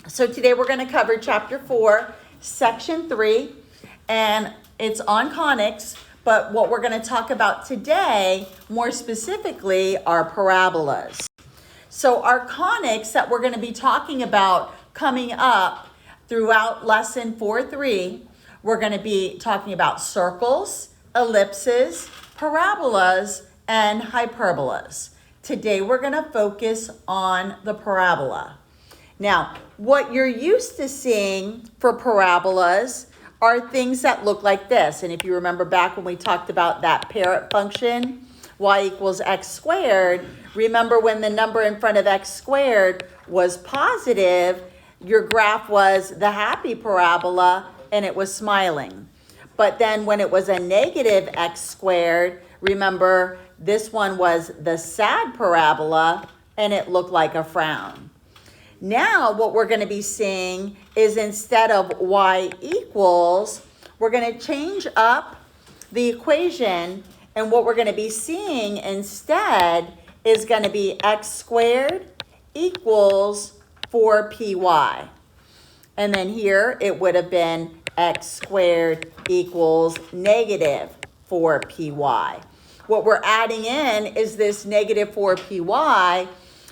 So today we're going to cover chapter 4, section 3, and it's on conics, but what we're going to talk about today, more specifically, are parabolas. So our conics that we're going to be talking about coming up throughout lesson 4.3, we're going to be talking about circles, ellipses, parabolas, and hyperbolas. Today we're going to focus on the parabola. Now, what you're used to seeing for parabolas are things that look like this. And if you remember back when we talked about that parrot function, y equals x squared, remember when the number in front of x squared was positive, your graph was the happy parabola and it was smiling. But then when it was a negative x squared, remember this one was the sad parabola and it looked like a frown. Now what we're going to be seeing is instead of y equals, we're going to change up the equation, and what we're going to be seeing instead is going to be x squared equals 4py. And then here it would have been x squared equals negative 4py. What we're adding in is this negative 4py,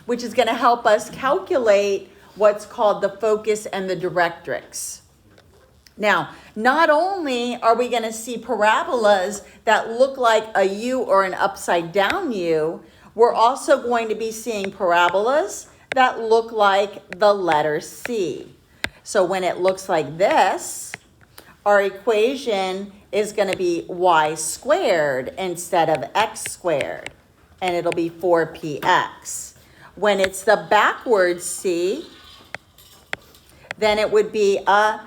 which is going to help us calculate what's called the focus and the directrix. Now, not only are we going to see parabolas that look like a U or an upside down U, we're also going to be seeing parabolas that look like the letter C. So when it looks like this, our equation is going to be y squared instead of x squared, and it'll be 4px. When it's the backwards C, then it would be a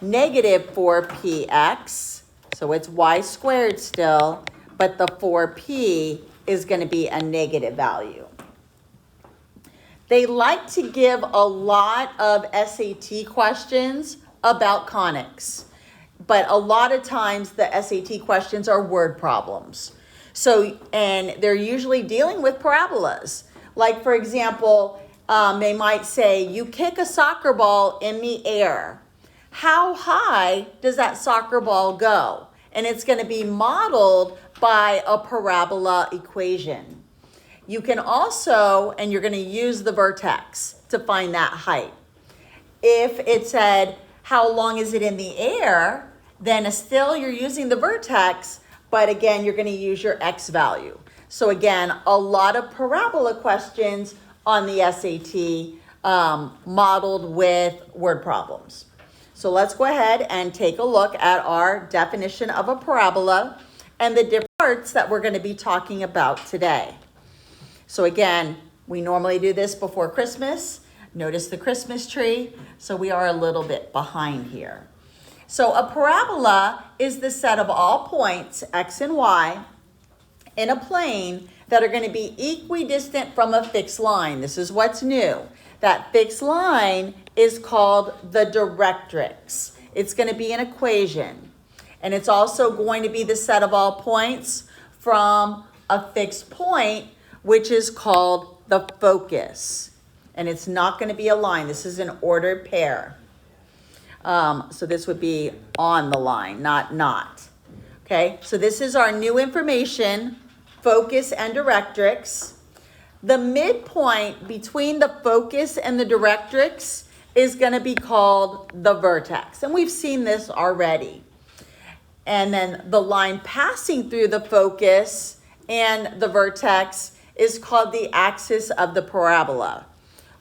negative 4px, so it's y squared still, but the 4p is going to be a negative value. They like to give a lot of SAT questions about conics, but a lot of times the SAT questions are word problems. So, and they're usually dealing with parabolas. Like, for example, they might say, you kick a soccer ball in the air. How high does that soccer ball go? And it's going to be modeled by a parabola equation. You can also, and you're going to use the vertex to find that height. If it said, how long is it in the air, then still you're using the vertex, but again, you're going to use your x value. So again, a lot of parabola questions on the SAT modeled with word problems. So let's go ahead and take a look at our definition of a parabola and the different parts that we're going to be talking about today. So again, we normally do this before Christmas. Notice the Christmas tree. So we are a little bit behind here. So a parabola is the set of all points, x and y, in a plane that are going to be equidistant from a fixed line. This is what's new. That fixed line is called the directrix. It's going to be an equation. And it's also going to be the set of all points from a fixed point, which is called the focus. And it's not going to be a line. This is an ordered pair. So this would be on the line, not. Okay, so this is our new information, focus and directrix. The midpoint between the focus and the directrix is going to be called the vertex. And we've seen this already. And then the line passing through the focus and the vertex is called the axis of the parabola.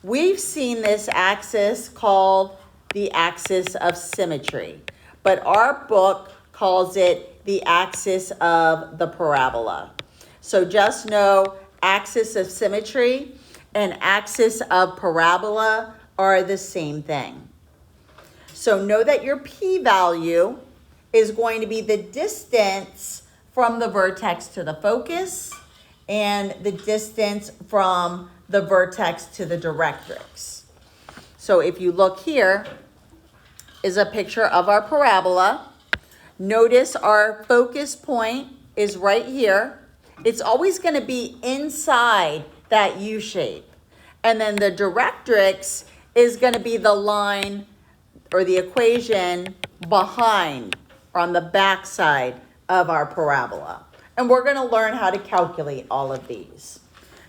We've seen this axis called the axis of symmetry, but our book calls it the axis of the parabola. So just know axis of symmetry and axis of parabola are the same thing. So know that your p-value is going to be the distance from the vertex to the focus and the distance from the vertex to the directrix. So if you look here is a picture of our parabola. Notice our focus point is right here. It's always going to be inside that U shape. And then the directrix is going to be the line or the equation behind or on the back side of our parabola. And we're going to learn how to calculate all of these.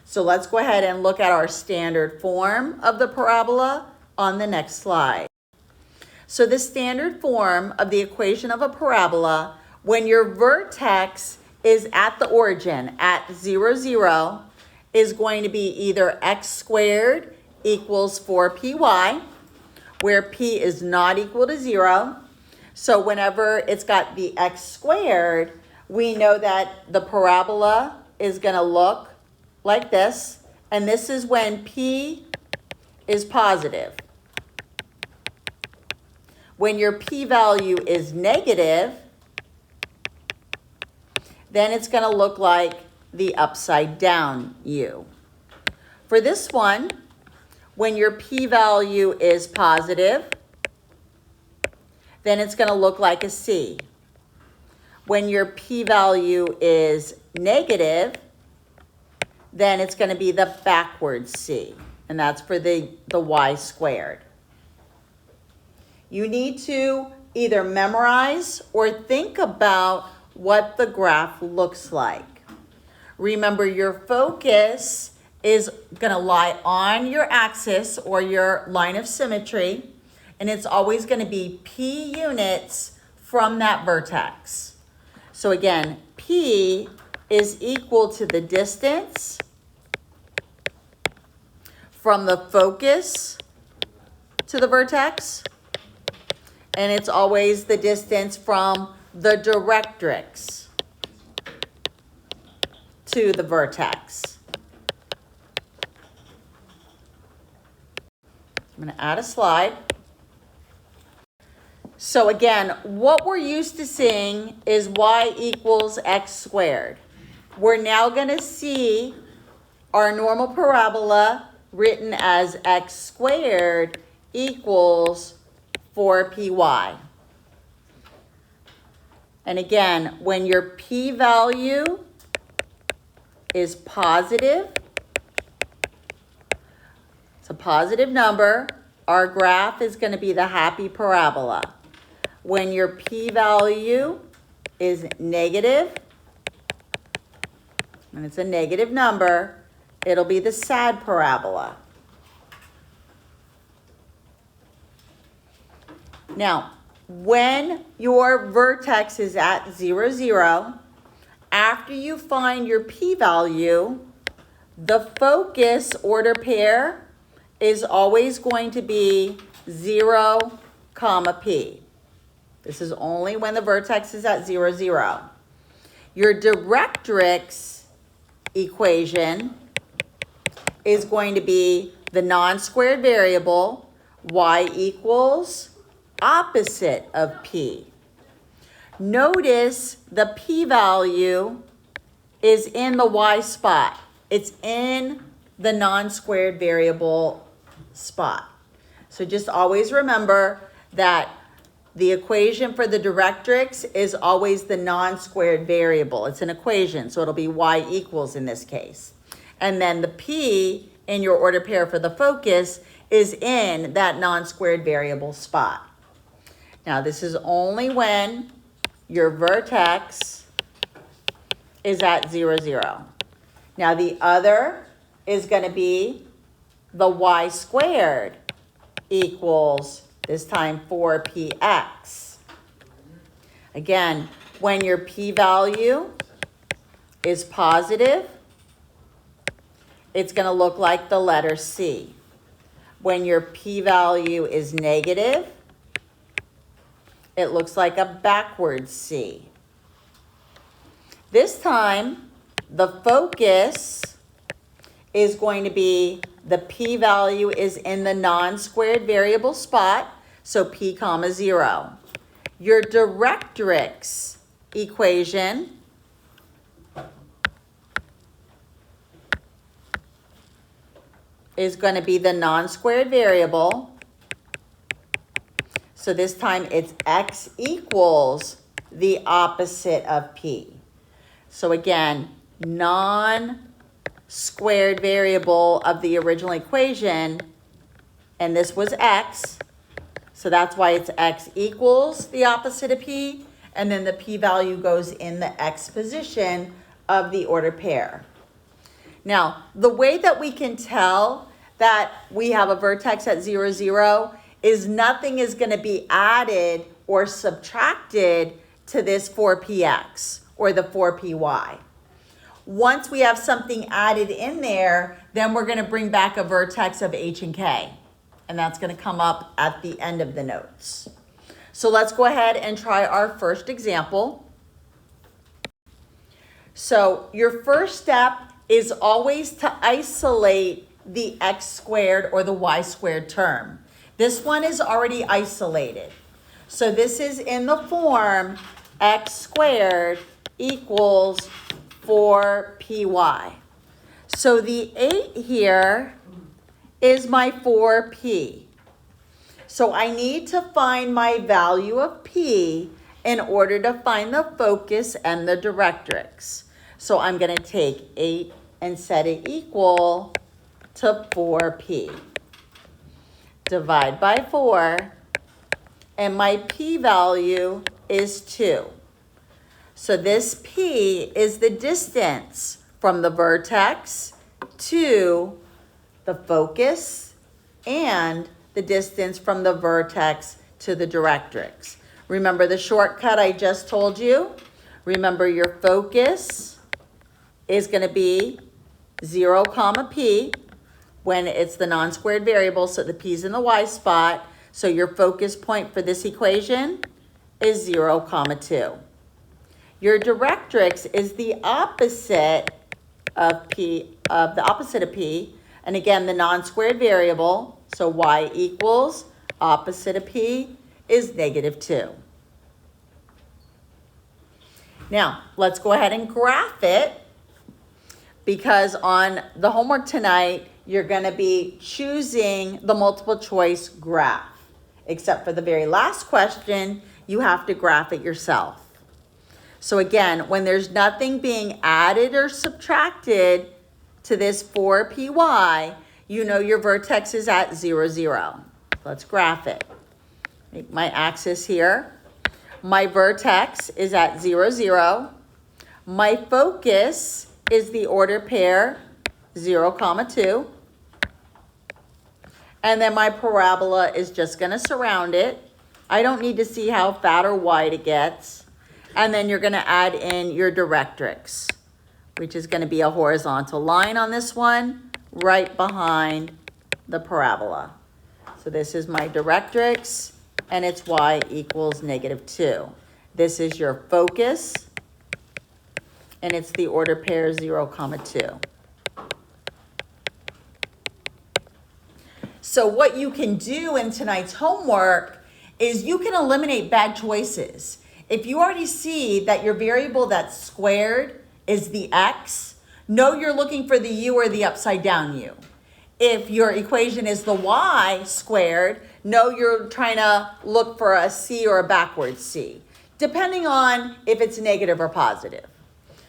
So let's go ahead and look at our standard form of the parabola on the next slide. So the standard form of the equation of a parabola, when your vertex is at the origin at 0, 0, is going to be either x squared equals 4py, where p is not equal to 0. So whenever it's got the x squared, we know that the parabola is going to look like this. And this is when p is positive. When your p-value is negative, then it's going to look like the upside down U. For this one, when your p-value is positive, then it's going to look like a C. When your p-value is negative, then it's going to be the backwards C, and that's for the y squared. You need to either memorize or think about what the graph looks like. Remember, your focus is going to lie on your axis or your line of symmetry, and it's always going to be p units from that vertex. So again, p is equal to the distance from the focus to the vertex, and it's always the distance from the directrix to the vertex. I'm going to add a slide. So again, what we're used to seeing is y equals x squared. We're now going to see our normal parabola written as x squared equals 4py. And again, when your p-value is positive, it's a positive number, our graph is going to be the happy parabola. When your p-value is negative, and it's a negative number, it'll be the sad parabola. Now, when your vertex is at 0, 0, after you find your p-value, the focus order pair is always going to be 0, p. This is only when the vertex is at 0, 0. Your directrix equation is going to be the non-squared variable y equals opposite of p. Notice the p-value is in the y spot. It's in the non-squared variable spot. So just always remember that the equation for the directrix is always the non-squared variable. It's an equation, so it'll be y equals in this case. And then the p in your order pair for the focus is in that non-squared variable spot. Now, this is only when your vertex is at 0, 0. Now, the other is going to be the y squared equals, this time, 4px. Again, when your p-value is positive, it's going to look like the letter C. When your p-value is negative, it looks like a backwards C. This time, the focus is going to be the p-value is in the non-squared variable spot, so p comma 0. Your directrix equation is going to be the non-squared variable. So this time it's x equals the opposite of p. So again, non-squared variable of the original equation and this was x. So that's why it's x equals the opposite of p, and then the p-value goes in the x position of the ordered pair. Now, the way that we can tell that we have a vertex at 0, 0 is nothing is going to be added or subtracted to this 4px or the 4py. Once we have something added in there, then we're going to bring back a vertex of h and k. And that's going to come up at the end of the notes. So let's go ahead and try our first example. So your first step is always to isolate the x squared or the y squared term. This one is already isolated. So this is in the form x squared equals 4py. So the 8 here is my 4p. So I need to find my value of p in order to find the focus and the directrix. So I'm going to take 8 and set it equal to 4p. Divide by 4, and my p-value is 2. So this p is the distance from the vertex to the focus and the distance from the vertex to the directrix. Remember the shortcut I just told you? Remember your focus is going to be 0, p when it's the non-squared variable, so the p's in the y spot. So your focus point for this equation is 0, 2. Your directrix is the opposite of p, and again, the non-squared variable, so y equals opposite of p is -2. Now, let's go ahead and graph it, because on the homework tonight, you're going to be choosing the multiple choice graph. Except for the very last question, you have to graph it yourself. So again, when there's nothing being added or subtracted to this 4py, you know your vertex is at 0, 0. Let's graph it. Make my axis here. My vertex is at 0, 0. My focus is the order pair 0, 2. And then my parabola is just going to surround it. I don't need to see how fat or wide it gets. And then you're going to add in your directrix, which is going to be a horizontal line on this one, right behind the parabola. So this is my directrix, and it's y equals -2. This is your focus, and it's the order pair 0, 2. So what you can do in tonight's homework is you can eliminate bad choices. If you already see that your variable that's squared is the x, know you're looking for the u or the upside down u. If your equation is the y squared, know you're trying to look for a c or a backwards c, depending on if it's negative or positive.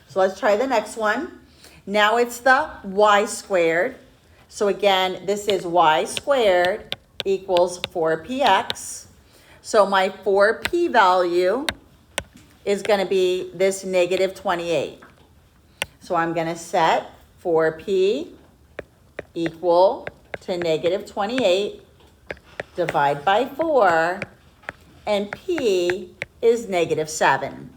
So let's try the next one. Now it's the y squared. So again, this is y squared equals 4px. So my 4p value is going to be this -28. So I'm going to set 4p equal to -28, divide by 4, and p is -7.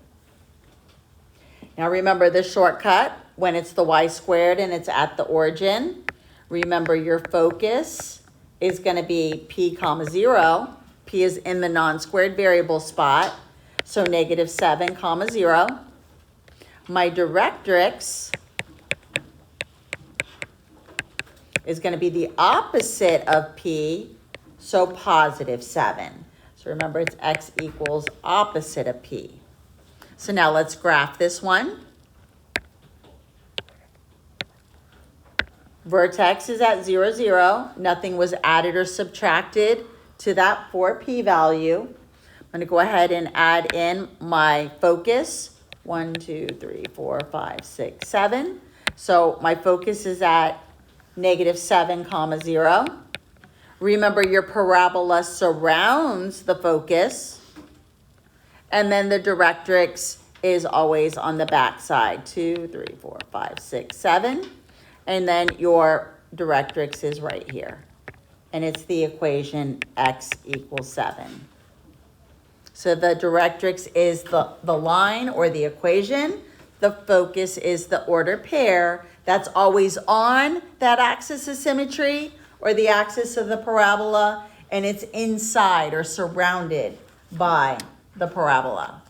Now remember the shortcut when it's the y squared and it's at the origin. Remember your focus is going to be p, 0. P is in the non-squared variable spot. So -7, 0. My directrix is going to be the opposite of p, so +7. So remember, it's x equals opposite of p. So now let's graph this one. Vertex is at 0, 0. Nothing was added or subtracted to that 4p value. I'm going to go ahead and add in my focus. 1, 2, 3, 4, 5, 6, 7. So my focus is at -7, 0. Remember, your parabola surrounds the focus, and then the directrix is always on the back side. 2, 3, 4, 5, 6, 7. And then your directrix is right here. And it's the equation x equals 7. So the directrix is the line or the equation. The focus is the ordered pair that's always on that axis of symmetry or the axis of the parabola, and it's inside or surrounded by the parabola.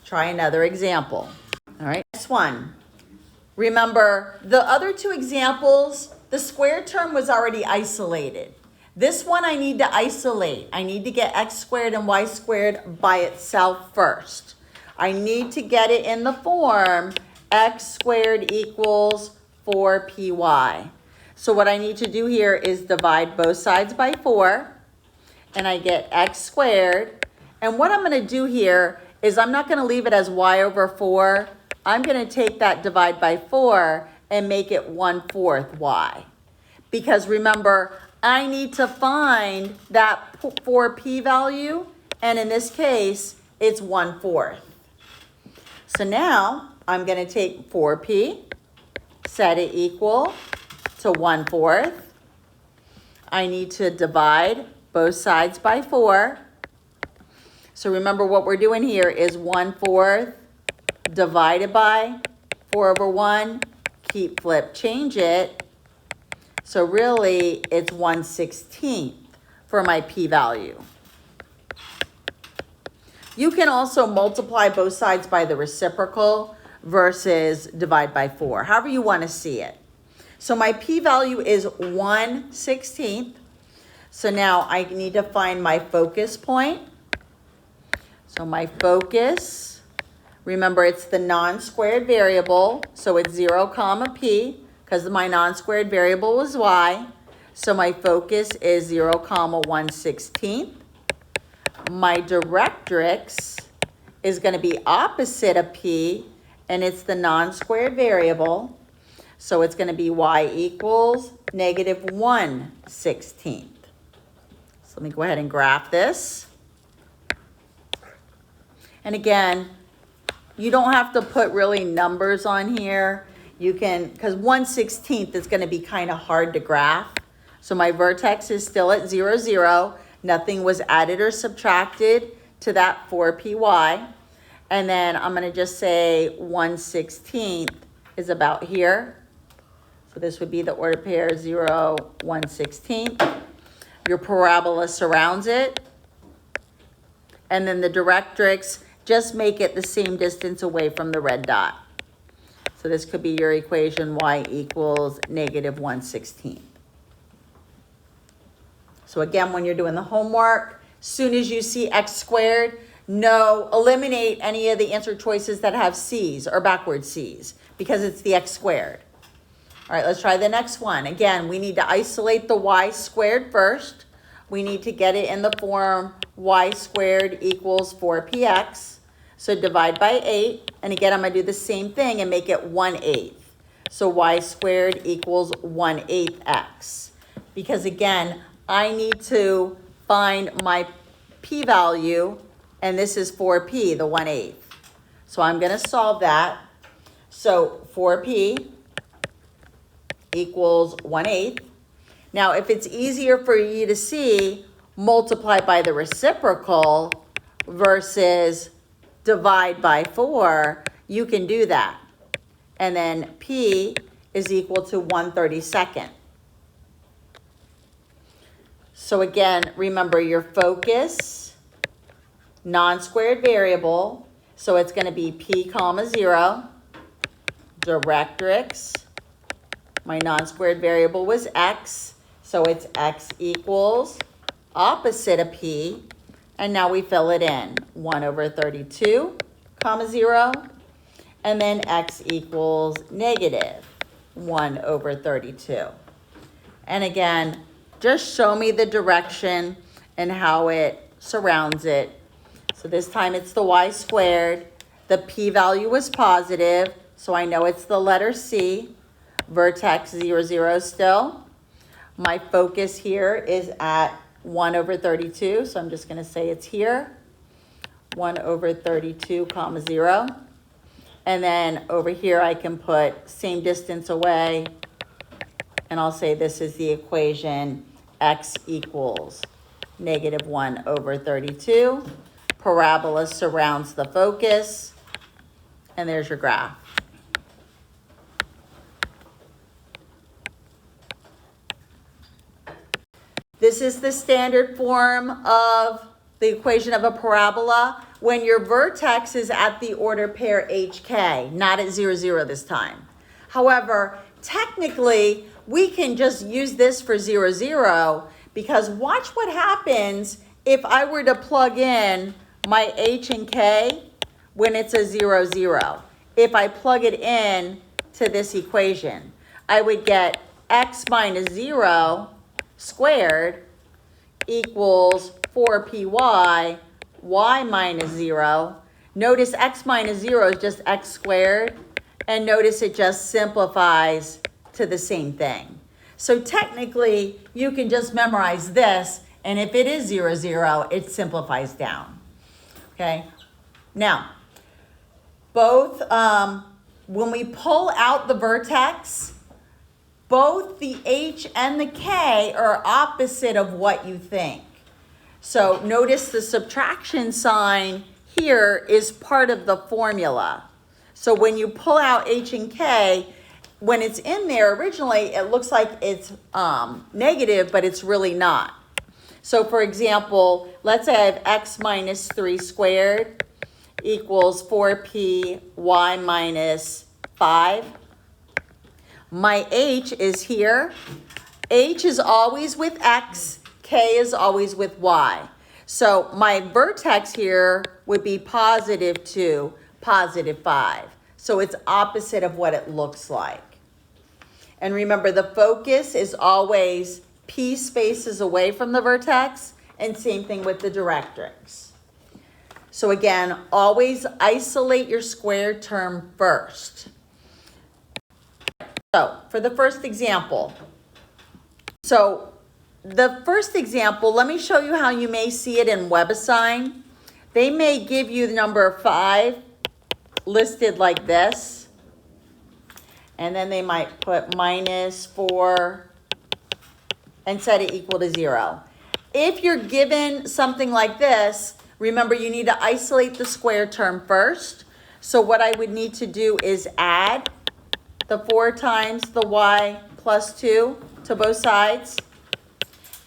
Try another example. All right, next one. Remember, the other two examples, the square term was already isolated. This one I need to isolate. I need to get x squared and y squared by itself first. I need to get it in the form x squared equals 4py. So what I need to do here is divide both sides by 4, and I get x squared. And what I'm going to do here is I'm not going to leave it as y over 4. I'm going to take that divide by 4 and make it 1/4 y. Because remember, I need to find that 4p value, and in this case, it's 1/4. So now I'm going to take 4p, set it equal to 1/4. I need to divide both sides by 4. So remember what we're doing here is 1/4 divided by 4 over 1, keep, flip, change it. So really it's 1/16 for my p-value. You can also multiply both sides by the reciprocal versus divide by 4, however you want to see it. So my p-value is 1/16. So now I need to find my focus point. So my focus, remember it's the non-squared variable, so it's 0, p, because my non-squared variable was y. So my focus is 0, 1/16. My directrix is going to be opposite of p, and it's the non-squared variable. So it's going to be y equals -1/16. So let me go ahead and graph this. And again, you don't have to put really numbers on here. You can, because 1/16 is going to be kind of hard to graph. So my vertex is still at 0, 0. Nothing was added or subtracted to that 4py. And then I'm going to just say 1/16 is about here. So this would be the ordered pair 0, 1/16. Your parabola surrounds it. And then the directrix, just make it the same distance away from the red dot. So this could be your equation y equals -1/16. So again, when you're doing the homework, soon as you see x squared, eliminate any of the answer choices that have c's or backward c's because it's the x squared. All right, let's try the next one. Again, we need to isolate the y squared first. We need to get it in the form y squared equals 4px. So divide by 8. And again, I'm going to do the same thing and make it 1/8. So y squared equals 1/8 x. Because again, I need to find my p-value, and this is 4p, the 1/8. So I'm going to solve that. So 4p equals 1/8. Now, if it's easier for you to see, multiply by the reciprocal versus divide by 4, you can do that. And then p is equal to 1/32. So again, remember your focus, non-squared variable. So it's going to be p, 0. Directrix, my non-squared variable was x. So it's x equals opposite of p. And now we fill it in. 1/32, 0. And then x equals -1/32. And again, just show me the direction and how it surrounds it. So this time it's the y squared. The p-value was positive, so I know it's the letter C. Vertex 0, 0 still. My focus here is at 1 over 32, so I'm just going to say it's here. 1 over 32, comma 0. And then over here I can put same distance away, and I'll say this is the equation x equals negative 1 over 32. Parabola surrounds the focus, and there's your graph. This is the standard form of the equation of a parabola when your vertex is at the order pair HK, not at 0, 0 this time. However, technically, we can just use this for 0, 0 because watch what happens if I were to plug in my H and K when it's a 0, 0. If I plug it in to this equation, I would get x minus 0 squared equals 4py, y minus 0. Notice x minus 0 is just x squared, and notice it just simplifies to the same thing. So technically, you can just memorize this, and if it is 0, 0, it simplifies down. Okay? Now, both, when we pull out the vertex, both the H and the K are opposite of what you think. So notice the subtraction sign here is part of the formula. So when you pull out H and K, when it's in there originally, it looks like it's negative, but it's really not. So for example, let's say I have x minus 3 squared equals 4p y minus 5. My H is here. H is always with x, K is always with y. So my vertex here would be positive 2, positive 5. So it's opposite of what it looks like. And remember, the focus is always P spaces away from the vertex, and same thing with the directrix. So again, always isolate your squared term first. So for the first example, let me show you how you may see it in WebAssign. They may give you the number 5 listed like this, and then they might put minus 4 and set it equal to 0. If you're given something like this, remember you need to isolate the square term first. So what I would need to do is add the 4 times the y plus 2 to both sides.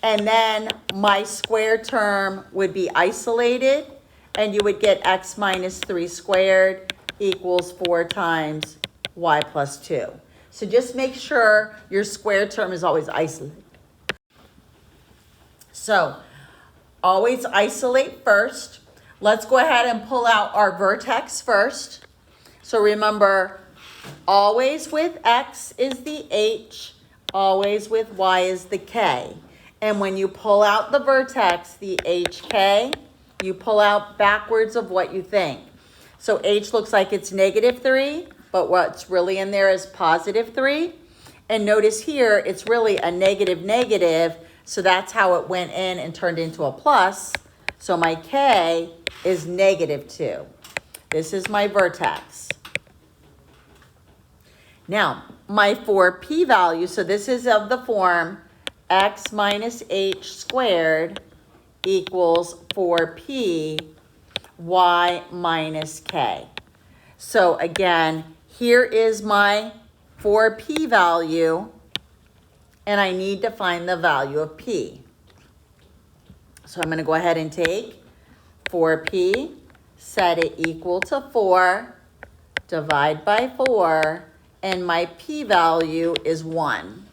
And then my square term would be isolated, and you would get x minus 3 squared equals 4 times y plus 2. So just make sure your square term is always isolated. So always isolate first. Let's go ahead and pull out our vertex first. So remember, always with x is the H, always with y is the K. And when you pull out the vertex, the HK, you pull out backwards of what you think. So H looks like it's negative 3, but what's really in there is positive 3. And notice here, it's really a negative negative, so that's how it went in and turned into a plus. So my K is negative 2. This is my vertex. Now, my 4p value, so this is of the form x minus h squared equals 4p y minus k. So again, here is my 4p value, and I need to find the value of p. So I'm going to go ahead and take 4p, set it equal to 4, divide by 4, and my p-value is 1.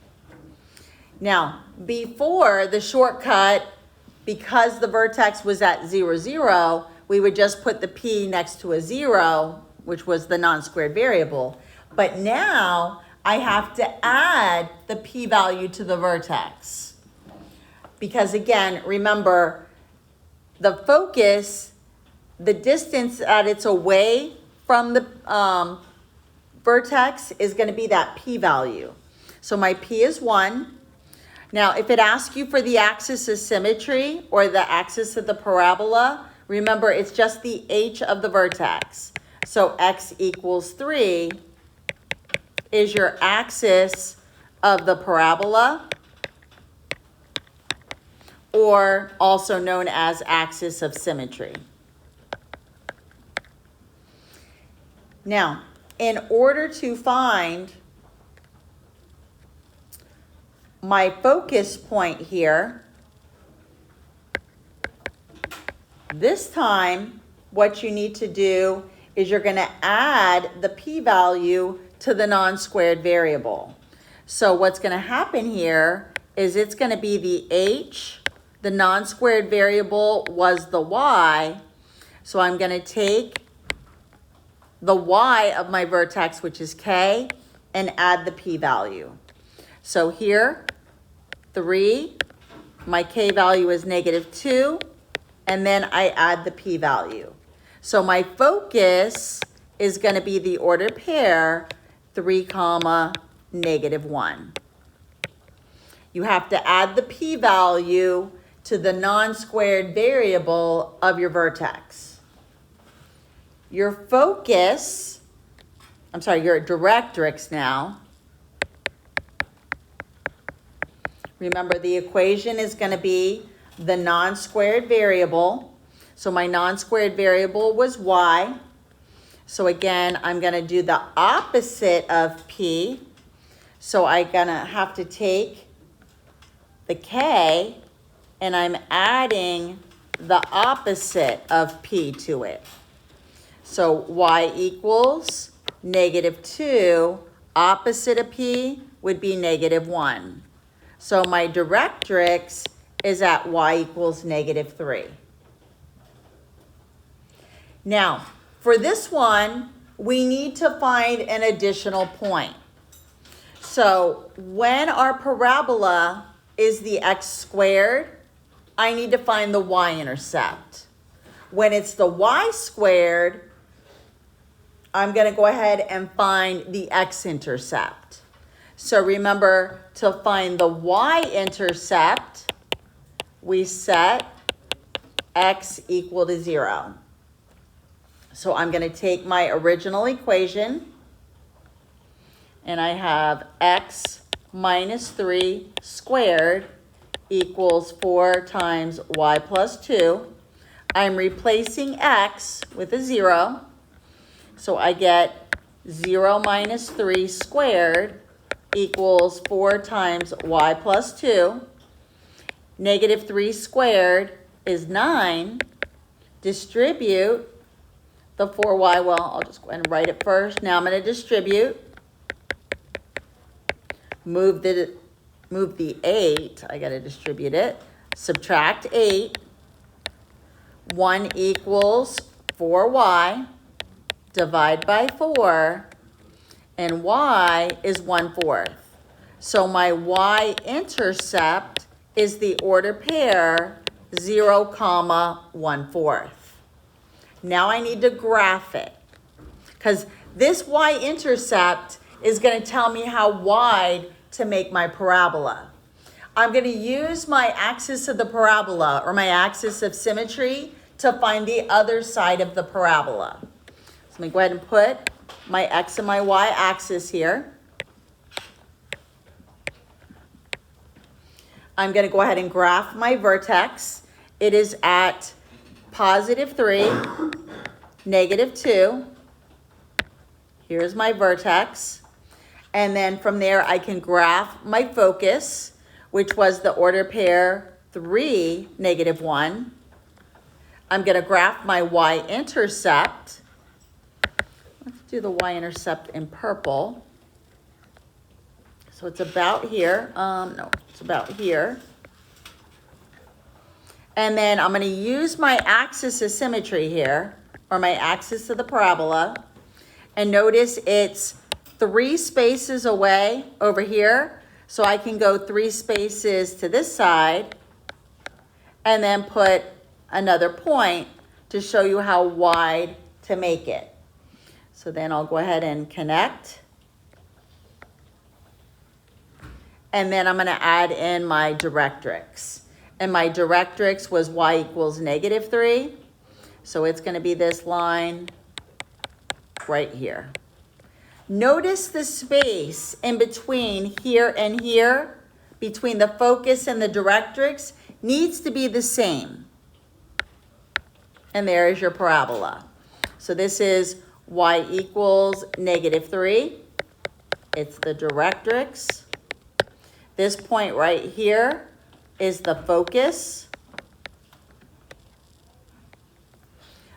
Now, before the shortcut, because the vertex was at 0, 0, we would just put the p next to a 0, which was the non-squared variable. But now, I have to add the p-value to the vertex. Because again, remember, the focus, the distance that it's away from the vertex is going to be that p-value. So my p is 1. Now, if it asks you for the axis of symmetry or the axis of the parabola, remember it's just the h of the vertex. So x equals 3 is your axis of the parabola, or also known as axis of symmetry. Now, in order to find my focus point here, this time what you need to do is you're going to add the p-value to the non-squared variable. So what's going to happen here is it's going to be the h, the non-squared variable was the y, so I'm going to take the y of my vertex, which is k, and add the p-value. So here, 3, my k value is -2, and then I add the p-value. So my focus is going to be the ordered pair 3, -1. You have to add the p-value to the non-squared variable of your vertex. Your focus, your directrix now. Remember, the equation is going to be the non-squared variable. So my non-squared variable was y. So again, I'm going to do the opposite of p. So I'm going to have to take the k, and I'm adding the opposite of p to it. So y equals -2, opposite of p would be -1. So my directrix is at y equals -3. Now, for this one, we need to find an additional point. So when our parabola is the x squared, I need to find the y-intercept. When it's the y squared, I'm going to go ahead and find the x-intercept. So remember, to find the y-intercept, we set x equal to 0. So I'm going to take my original equation, and I have x minus 3 squared equals 4 times y plus 2. I'm replacing x with a 0. So I get 0 minus 3 squared equals 4 times y plus 2. -3 squared is 9. Distribute the 4y, well, I'll just go ahead and write it first. Now I'm going to distribute. Move the 8. I got to distribute it. Subtract 8. 1 equals 4y. Divide by 4. And y is 1/4. So my y-intercept is the ordered pair 0, 1/4. Now I need to graph it, because this y-intercept is going to tell me how wide to make my parabola. I'm going to use my axis of the parabola, or my axis of symmetry, to find the other side of the parabola. So let me go ahead and put my x and my y axis here. I'm going to go ahead and graph my vertex. It is at +3, -2. Here's my vertex. And then from there, I can graph my focus, which was the order pair 3, -1. I'm going to graph my y-intercept. Let's do the y-intercept in purple. So it's about here. No, it's about here. And then I'm going to use my axis of symmetry here, or my axis of the parabola. And notice it's 3 spaces away over here. So I can go 3 spaces to this side and then put another point to show you how wide to make it. So then I'll go ahead and connect. and then I'm going to add in my directrix. And my directrix was y equals -3. So it's going to be this line right here. Notice the space in between here and here, between the focus and the directrix, needs to be the same. And there is your parabola. So this is y equals -3. It's the directrix. This point right here is the focus.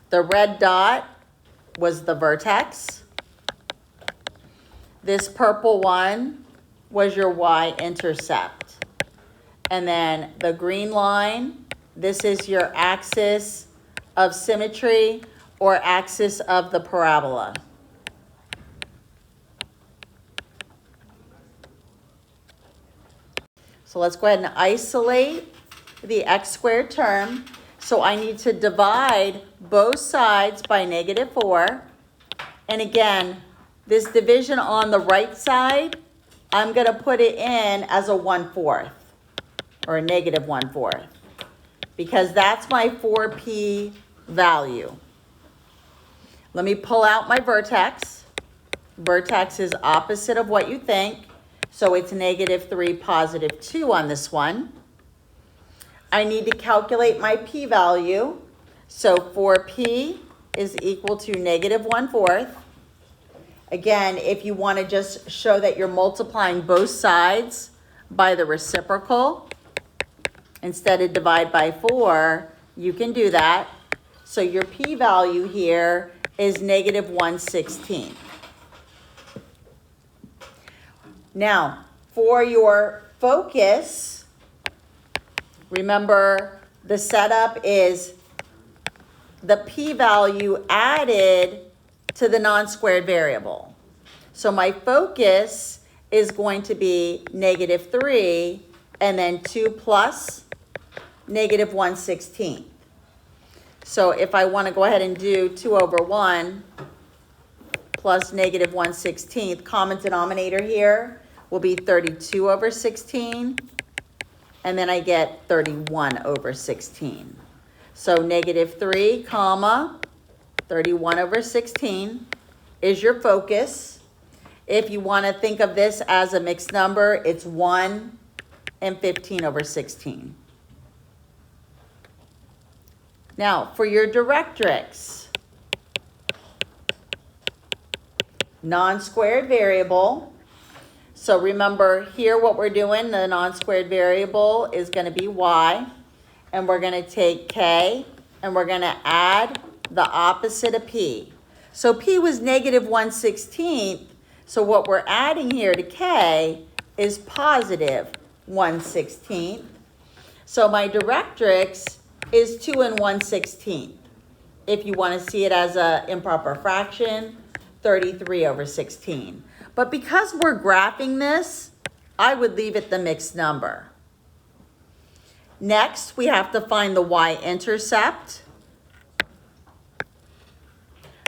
The red dot was the vertex. This purple one was your y-intercept. And then the green line, this is your axis of symmetry or axis of the parabola. So let's go ahead and isolate the x squared term. So I need to divide both sides by -4. And again, this division on the right side, I'm going to put it in as a 1/4 or a -1/4 because that's my 4p value. Let me pull out my vertex. Vertex is opposite of what you think. So it's -3, +2 on this one. I need to calculate my p-value. So 4p is equal to -1/4. Again, if you want to just show that you're multiplying both sides by the reciprocal, instead of divide by 4, you can do that. So your p-value here is -1/16. Now, for your focus, remember the setup is the p-value added to the non-squared variable. So my focus is going to be -3 and then 2 plus -1/16. So if I want to go ahead and do 2/1 plus -1/16, common denominator here will be 32/16, and then I get 31/16. So -3, comma, 31/16 is your focus. If you want to think of this as a mixed number, it's 1 and 15/16. Now, for your directrix, non-squared variable. So remember here what we're doing, the non-squared variable is going to be y, and we're going to take k, and we're going to add the opposite of p. So p was -1/16, so what we're adding here to k is +1/16. So my directrix is 2 1/16. If you want to see it as an improper fraction, 33/16. But because we're graphing this, I would leave it the mixed number. Next, we have to find the y-intercept.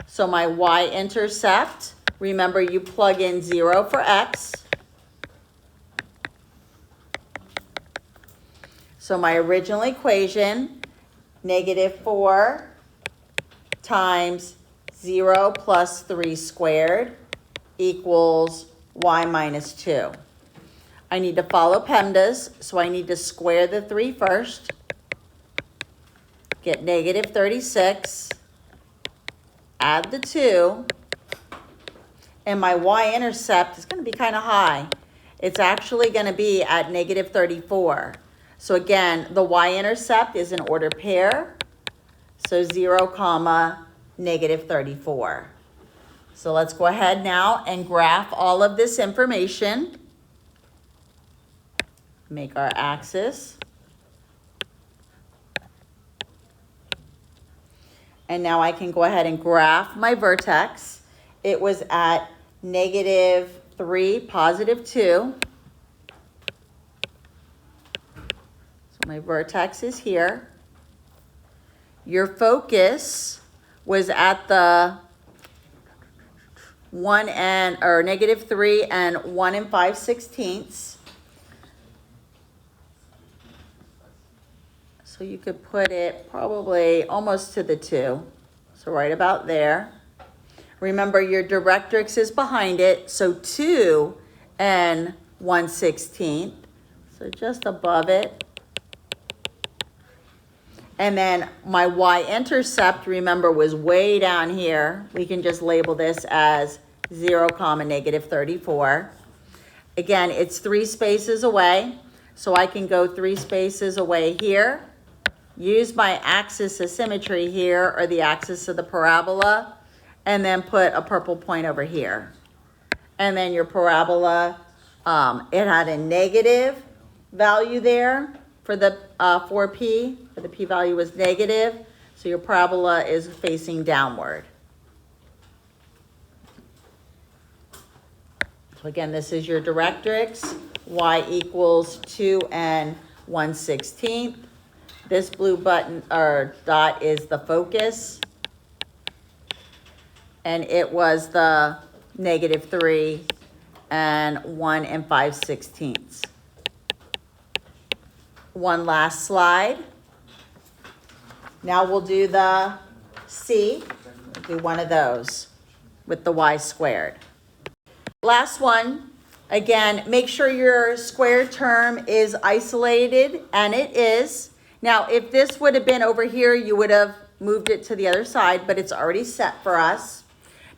So my y-intercept, remember you plug in 0 for x. So my original equation, -4 times 0 plus 3 squared equals y minus 2. I need to follow PEMDAS, so I need to square the 3 first. Get -36. Add the 2. And my y-intercept is going to be kind of high. It's actually going to be at -34. So again, the y-intercept is an ordered pair. So 0, -34. So let's go ahead now and graph all of this information. Make our axis. And now I can go ahead and graph my vertex. It was at -3, +2. So my vertex is here. Your focus was at the -3 and 1 5/16. So you could put it probably almost to the 2. So right about there. Remember your directrix is behind it, so 2 and 1/16. So just above it. And then my y-intercept, remember, was way down here. We can just label this as 0, -34. Again, it's 3 spaces away, so I can go 3 spaces away here, use my axis of symmetry here, or the axis of the parabola, and then put a purple point over here. And then your parabola, it had a negative value there for the 4p, for the p-value was negative, so your parabola is facing downward. So again, this is your directrix, y equals 2 and 1/16. This blue button or dot is the focus, and it was the -3 and 1 5/16. One last slide. Now we'll do the C. We'll do one of those with the y squared. Last one. Again, make sure your squared term is isolated, and it is. Now, if this would have been over here, you would have moved it to the other side, but it's already set for us.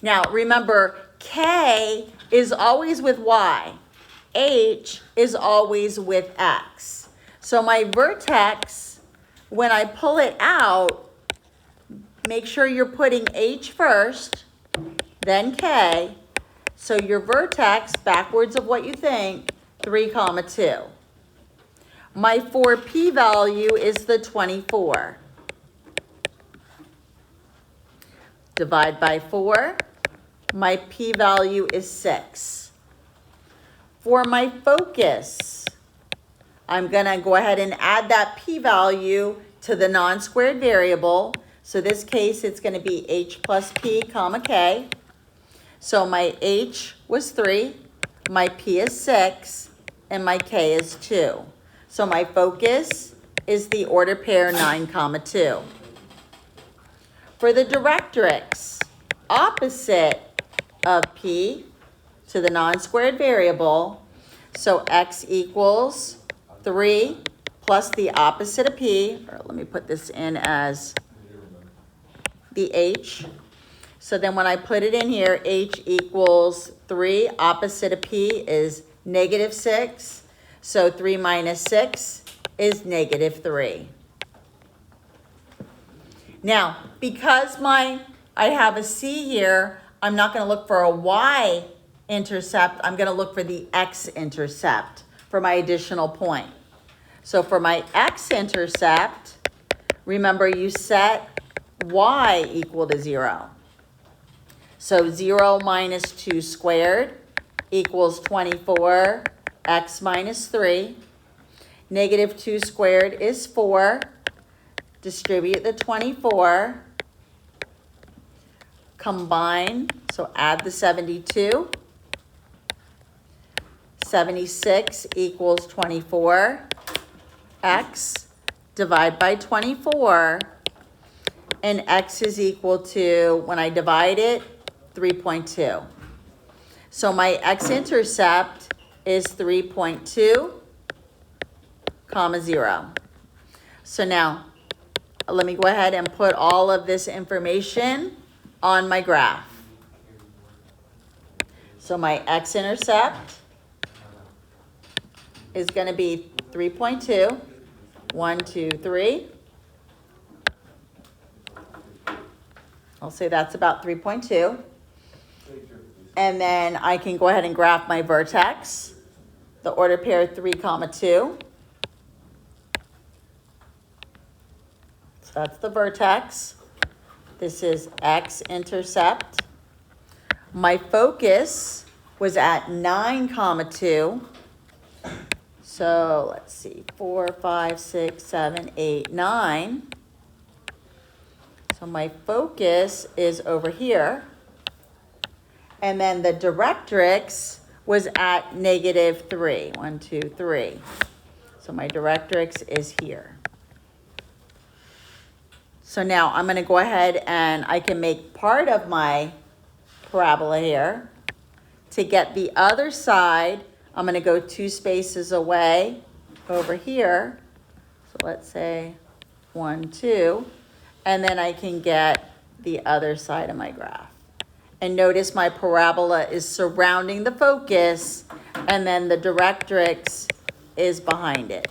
Now, remember, K is always with Y. H is always with X. So my vertex, when I pull it out, make sure you're putting H first, then K. So your vertex, backwards of what you think, 3, 2. My 4p value is the 24. Divide by 4. My p value is 6. For my focus, I'm going to go ahead and add that p-value to the non-squared variable. So this case, it's going to be h plus p, k. So my h was 3, my p is 6, and my k is 2. So my focus is the order pair 9, 2. For the directrix, opposite of p to the non-squared variable, so x equals 3 plus the opposite of p, or let me put this in as the h. So then when I put it in here, h equals 3, opposite of p is -6. So 3 minus 6 is -3. Now, because I have a c here, I'm not going to look for a y-intercept. I'm going to look for the x-intercept for my additional point. So for my x-intercept, remember you set y equal to 0. So 0 minus 2 squared equals 24, x minus 3. -2 squared is 4. Distribute the 24. Combine, so add the 72. 76 equals 24. X, divide by 24. And x is equal to, when I divide it, 3.2. So my x-intercept is 3.2, 0. So now, let me go ahead and put all of this information on my graph. So my x-intercept is going to be 3.2, 1, 2, 3. I'll say that's about 3.2. And then I can go ahead and graph my vertex, the order pair 3, 2. So that's the vertex. This is x-intercept. My focus was at 9, 2. So let's see, 4, 5, 6, 7, 8, 9. So my focus is over here. And then the directrix was at -3. 1, 2, 3. So my directrix is here. So now I'm gonna go ahead and I can make part of my parabola here. To get the other side, I'm gonna go 2 spaces away over here. So let's say 1, 2, and then I can get the other side of my graph. And notice my parabola is surrounding the focus, and then the directrix is behind it.